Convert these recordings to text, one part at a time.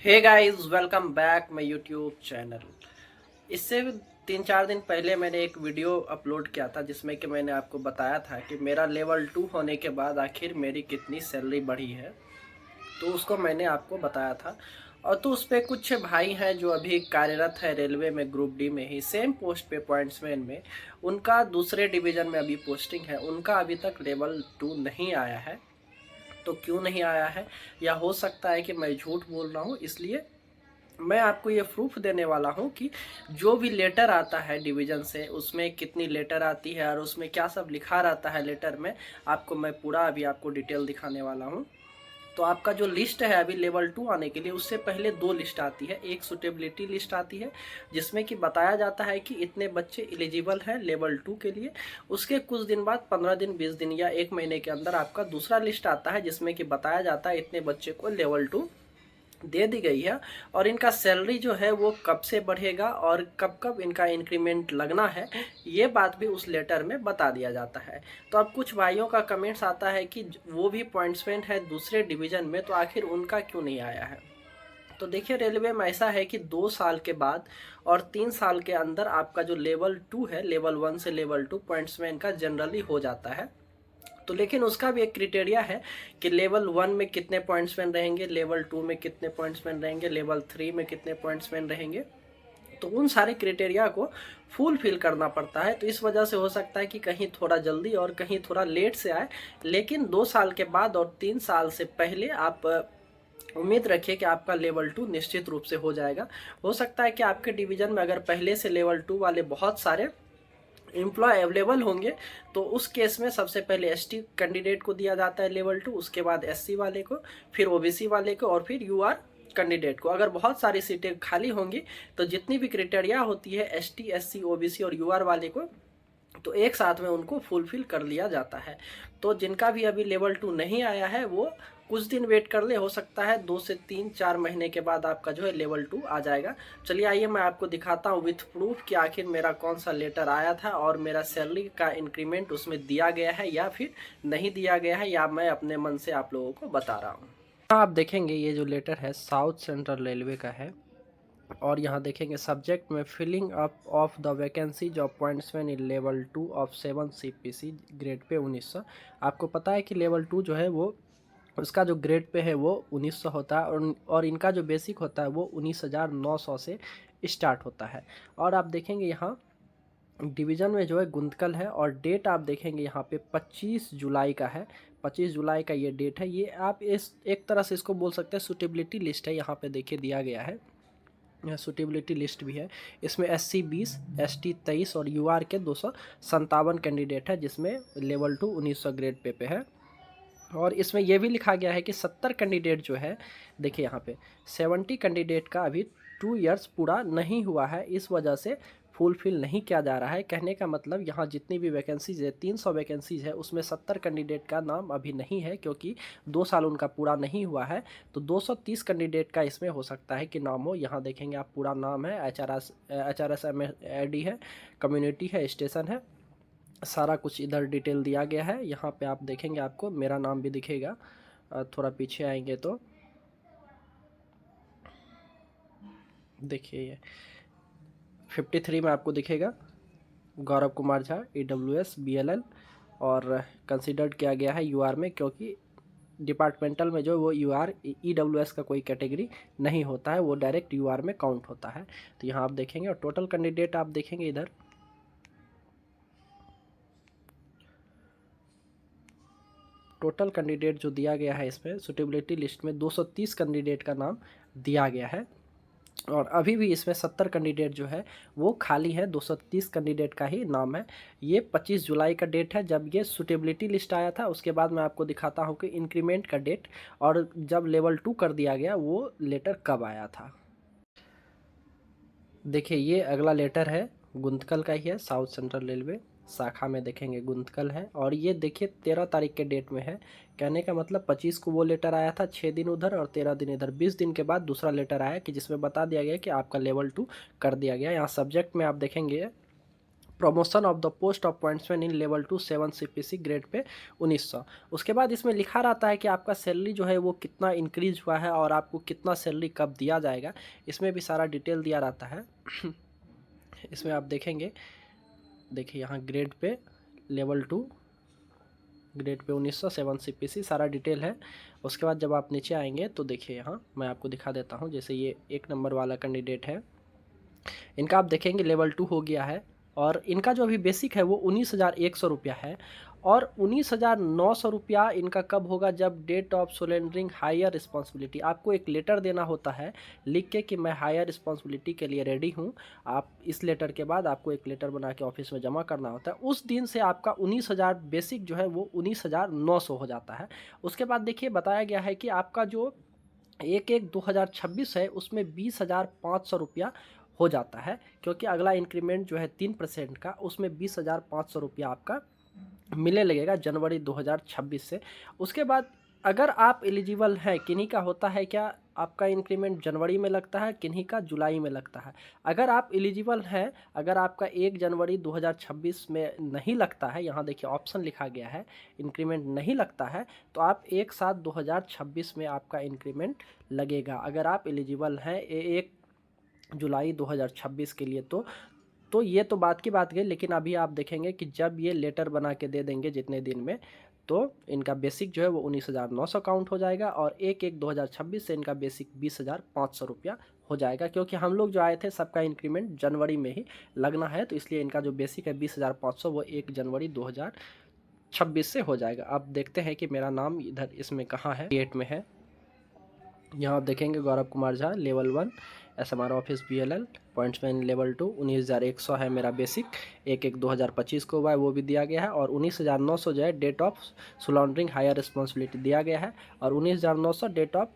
Hey guys, welcome back my YouTube channel. इससे 3-4 दिन पहले मैंने एक वीडियो अपलोड किया था जिसमें कि मैंने आपको बताया था कि मेरा लेवल 2 होने के बाद आखिर मेरी कितनी सैलरी बढ़ी है। तो उसको मैंने आपको बताया था। और तो उस पर कुछ भाई हैं जो अभी कार्यरत है रेलवे में, ग्रुप डी में ही सेम पोस्ट पे, पॉइंट्समैन में। उनका दूसरे डिवीज़न में अभी पोस्टिंग है, उनका अभी तक लेवल 2 नहीं आया है। तो क्यों नहीं आया है, या हो सकता है कि मैं झूठ बोल रहा हूँ, इसलिए मैं आपको ये प्रूफ देने वाला हूँ कि जो भी लेटर आता है डिवीज़न से उसमें कितनी लेटर आती है और उसमें क्या सब लिखा रहता है लेटर में। आपको मैं पूरा अभी आपको डिटेल दिखाने वाला हूँ। तो आपका जो लिस्ट है अभी लेवल 2 आने के लिए, उससे पहले 2 लिस्ट आती है। एक सुटेबिलिटी लिस्ट आती है जिसमें कि बताया जाता है कि इतने बच्चे एलिजिबल हैं लेवल 2 के लिए। उसके कुछ दिन बाद, 15 दिन, 20 दिन या 1 महीने के अंदर आपका दूसरा लिस्ट आता है जिसमें कि बताया जाता है इतने बच्चे को लेवल 2 दे दी गई है। और इनका सैलरी जो है वो कब से बढ़ेगा और कब कब इनका इंक्रीमेंट लगना है, ये बात भी उस लेटर में बता दिया जाता है। तो अब कुछ भाइयों का कमेंट्स आता है कि वो भी पॉइंट्समैन है दूसरे डिवीज़न में, तो आखिर उनका क्यों नहीं आया है। तो देखिए, रेलवे में ऐसा है कि 2 साल के बाद और 3 साल के अंदर आपका जो लेवल 2 है, लेवल 1 से लेवल 2 पॉइंट्समैन का जनरली हो जाता है। तो लेकिन उसका भी एक क्राइटेरिया है कि लेवल 1 में कितने पॉइंट्समैन रहेंगे, लेवल 2 में कितने पॉइंट्समैन रहेंगे, लेवल 3 में कितने पॉइंट्समैन रहेंगे। तो उन सारे क्राइटेरिया को फुलफिल करना पड़ता है। तो इस वजह से हो सकता है कि कहीं थोड़ा जल्दी और कहीं थोड़ा लेट से आए, लेकिन 2 साल के बाद और 3 साल से पहले आप उम्मीद रखिए कि आपका लेवल 2 निश्चित रूप से हो जाएगा। हो सकता है कि आपके डिवीज़न में अगर पहले से लेवल 2 वाले बहुत सारे एम्प्लॉय अवेलेबल होंगे, तो उस केस में सबसे पहले एसटी कैंडिडेट को दिया जाता है लेवल 2, उसके बाद एससी वाले को, फिर ओबीसी वाले को और फिर यूआर कैंडिडेट को। अगर बहुत सारी सीटें खाली होंगी तो जितनी भी क्राइटेरिया होती है एसटी, एससी, ओबीसी और यूआर वाले को, तो एक साथ में उनको फुलफिल कर लिया जाता है। तो जिनका भी अभी लेवल 2 नहीं आया है वो कुछ दिन वेट कर ले, हो सकता है 2 से 3-4 महीने के बाद आपका जो है लेवल 2 आ जाएगा। चलिए आइए मैं आपको दिखाता हूँ विथ प्रूफ कि आखिर मेरा कौन सा लेटर आया था और मेरा सैलरी का इंक्रीमेंट उसमें दिया गया है या फिर नहीं दिया गया है, या मैं अपने मन से आप लोगों को बता रहा हूँ। आप देखेंगे ये जो लेटर है साउथ सेंट्रल रेलवे का है, और यहाँ देखेंगे सब्जेक्ट में filling up of the vacancies of pointsman in level 2 of 7 CPC grade pay 1900। आपको पता है कि लेवल 2 जो है वो उसका जो ग्रेड पे है वो 1900 होता है, और इनका जो बेसिक होता है वो 19,900 से स्टार्ट होता है। और आप देखेंगे यहाँ डिवीज़न में जो है गुंतकल है, और डेट आप देखेंगे यहाँ पे 25 जुलाई का है। 25 जुलाई का ये डेट है। ये आप इस एक तरह से इसको बोल सकते हैं सुटेबिलिटी लिस्ट है, यहाँ पे देखिए दिया गया है, यह सुटेबिलिटी लिस्ट भी है। इसमें SC 20, ST 23 और UR के 257 कैंडिडेट है, जिसमें लेवल 2 1900 ग्रेड पे है। और इसमें यह भी लिखा गया है कि 70 कैंडिडेट जो है, देखिए यहाँ पे 70 कैंडिडेट का अभी 2 इयर्स पूरा नहीं हुआ है, इस वजह से फुलफिल नहीं किया जा रहा है। कहने का मतलब यहाँ जितनी भी वैकेंसीज है, 300 वैकेंसीज है, उसमें 70 कैंडिडेट का नाम अभी नहीं है, क्योंकि 2 साल उनका पूरा नहीं हुआ है। तो 230 कैंडिडेट का इसमें हो सकता है कि नाम हो। यहाँ देखेंगे आप, पूरा नाम है, HRS MAD है, कम्युनिटी है, स्टेशन है, सारा कुछ इधर डिटेल दिया गया है। यहाँ पे आप देखेंगे आपको मेरा नाम भी दिखेगा। थोड़ा पीछे आएंगे तो देखिए ये 53 में आपको दिखेगा गौरव कुमार झा, EWS BLL, और कंसिडर्ड किया गया है UR में, क्योंकि डिपार्टमेंटल में जो वो UR EWS का कोई कैटेगरी नहीं होता है, वो डायरेक्ट UR में काउंट होता है। तो यहाँ आप देखेंगे, और टोटल कैंडिडेट आप देखेंगे इधर, टोटल कैंडिडेट जो दिया गया है इसमें सुटेबिलिटी लिस्ट में 230 कैंडिडेट का नाम दिया गया है। और अभी भी इसमें 70 कैंडिडेट जो है वो खाली है, 230 कैंडिडेट का ही नाम है। ये 25 जुलाई का डेट है जब ये सुटेबिलिटी लिस्ट आया था। उसके बाद मैं आपको दिखाता हूँ कि इंक्रीमेंट का डेट और जब लेवल 2 कर दिया गया वो लेटर कब आया था। देखिए ये अगला लेटर है, गुंतकल का ही है, साउथ सेंट्रल रेलवे शाखा में देखेंगे गुंतकल है, और ये देखिए 13 तारीख के डेट में है। कहने का मतलब 25 को वो लेटर आया था, 6 दिन उधर और 13 दिन इधर, 20 दिन के बाद दूसरा लेटर आया कि जिसमें बता दिया गया कि आपका लेवल 2 कर दिया गया। यहाँ सब्जेक्ट में आप देखेंगे promotion of the post of pointsman in level 2 7 CPC grade pay 1900। उसके बाद इसमें लिखा रहता है कि आपका सैलरी जो है वो कितना इंक्रीज हुआ है और आपको कितना सैलरी कब दिया जाएगा, इसमें भी सारा डिटेल दिया रहता है। इसमें आप देखेंगे, देखिए यहाँ grade pay level 2 grade pay 1900 7 CPC सारा डिटेल है। उसके बाद जब आप नीचे आएंगे तो देखिए यहाँ मैं आपको दिखा देता हूँ। जैसे ये 1 नंबर वाला कैंडिडेट है, इनका आप देखेंगे लेवल 2 हो गया है और इनका जो अभी बेसिक है वो 19,100 रुपया है। और 19,900 रुपया इनका कब होगा, जब date of surrendering higher responsibility, आपको एक लेटर देना होता है लिख के कि मैं हायर रिस्पॉन्सिबिलिटी के लिए रेडी हूँ। आप इस लेटर के बाद आपको एक लेटर बना के ऑफिस में जमा करना होता है। उस दिन से आपका 19,000 बेसिक जो है वो 19,900 हो जाता है। उसके बाद देखिए बताया गया है कि आपका जो 1/1/2026 है उसमें 20,500 रुपया हो जाता है, क्योंकि अगला इंक्रीमेंट जो है 3% का, उसमें 20,500 रुपया आपका मिलने लगेगा जनवरी 2026 से। उसके बाद अगर आप एलिजिबल हैं, किन्हीं का होता है क्या, आपका इंक्रीमेंट जनवरी में लगता है, किन्हीं का जुलाई में लगता है। अगर आप एलिजिबल हैं, अगर आपका 1 जनवरी 2026 में नहीं लगता है, यहाँ देखिए ऑप्शन लिखा गया है इंक्रीमेंट नहीं लगता है, तो आप 1/7/2026 में आपका इंक्रीमेंट लगेगा। अगर आप एलिजिबल हैं 1 जुलाई 2026 के लिए तो ये तो बात की बात गई। लेकिन अभी आप देखेंगे कि जब ये लेटर बना के दे देंगे जितने दिन में, तो इनका बेसिक जो है वो 19,900 काउंट हो जाएगा और 1/1/2026 से इनका बेसिक 20,500 रुपया हो जाएगा। क्योंकि हम लोग जो आए थे सबका इंक्रीमेंट जनवरी में ही लगना है, तो इसलिए इनका जो बेसिक है 20,500 वो 1 जनवरी 2026 से हो जाएगा। अब देखते हैं कि मेरा नाम इधर इसमें कहाँ है, 8 में है। यहाँ आप देखेंगे Gaurav Kumar Jha level 1 SMR office BLL pointsman level 2 19,100 है मेरा बेसिक। 1/1/2025 को हुआ है वो भी दिया गया है और 19,900 जो है date of surrendering higher responsibility दिया गया है और 19,900 date of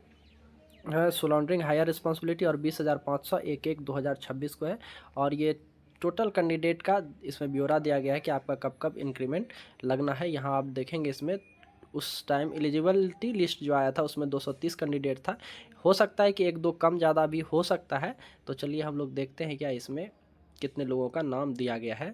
surrendering higher responsibility और 20,500 1/1/2026 को है। और ये टोटल कैंडिडेट का इसमें ब्यौरा दिया गया है कि आपका कब कब इंक्रीमेंट लगना है। यहाँ आप देखेंगे इसमें उस टाइम एलिजिबिलिटी लिस्ट जो आया था उसमें 230 कैंडिडेट था। हो सकता है कि 1-2 कम ज़्यादा भी हो सकता है। तो चलिए हम लोग देखते हैं क्या इसमें कितने लोगों का नाम दिया गया है।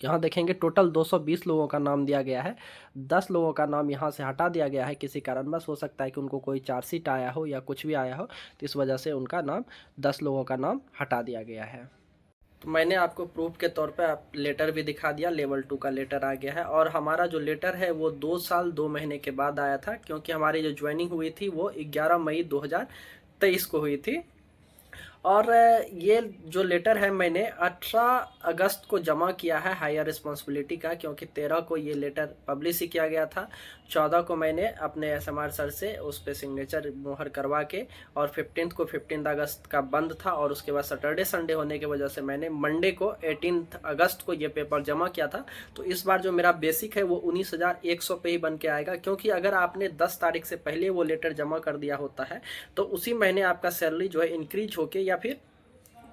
यहाँ देखेंगे टोटल 220 लोगों का नाम दिया गया है। 10 लोगों का नाम यहाँ से हटा दिया गया है किसी कारणवश। हो सकता है कि उनको कोई चार्जशीट आया हो या कुछ भी आया हो, तो इस वजह से उनका नाम 10 लोगों का नाम हटा दिया गया है। तो मैंने आपको प्रूफ के तौर पे आप लेटर भी दिखा दिया, लेवल 2 का लेटर आ गया है। और हमारा जो लेटर है वो 2 साल 2 महीने के बाद आया था, क्योंकि हमारी जो ज्वाइनिंग हुई थी वो 11 मई 2023 को हुई थी। और ये जो लेटर है मैंने 18 अगस्त को जमा किया है हायर रिस्पॉन्सिबिलिटी का, क्योंकि 13 को ये लेटर पब्लिश किया गया था। 14 को मैंने अपने SMR सर से उस पर सिग्नेचर मुहर करवा के, और 15 को 15 अगस्त का बंद था और उसके बाद सैटरडे संडे होने की वजह से मैंने मंडे को 18 अगस्त को ये पेपर जमा किया था। तो इस बार जो मेरा बेसिक है वो 19,100 पे ही बन के आएगा, क्योंकि अगर आपने 10 तारीख से पहले वो लेटर जमा कर दिया होता है तो उसी महीने आपका सैलरी जो है इंक्रीज होके, या फिर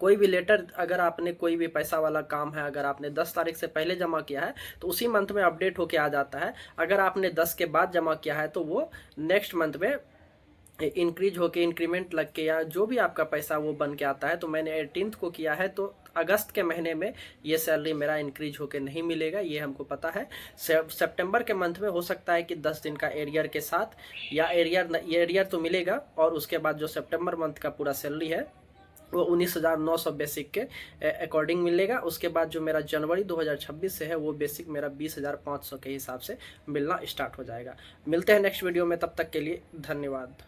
कोई भी लेटर अगर आपने कोई भी पैसा वाला काम है अगर आपने 10 तारीख से पहले जमा किया है तो उसी मंथ में अपडेट होके आ जाता है। अगर आपने 10 के बाद जमा किया है तो वो नेक्स्ट मंथ में इंक्रीज होके इंक्रीमेंट लग के या जो भी आपका पैसा वो बन के आता है। तो मैंने 18 को किया है, तो अगस्त के महीने में ये सैलरी मेरा इंक्रीज होके नहीं मिलेगा, ये हमको पता है। सितंबर के मंथ में हो सकता है कि 10 दिन का एरियर के साथ, या एरियर तो मिलेगा, और उसके बाद जो सितंबर मंथ का पूरा सैलरी है वो 19,900 बेसिक के अकॉर्डिंग मिलेगा। उसके बाद जो मेरा जनवरी 2026 से है वो बेसिक मेरा 20,500 के हिसाब से मिलना स्टार्ट हो जाएगा। मिलते हैं नेक्स्ट वीडियो में, तब तक के लिए धन्यवाद।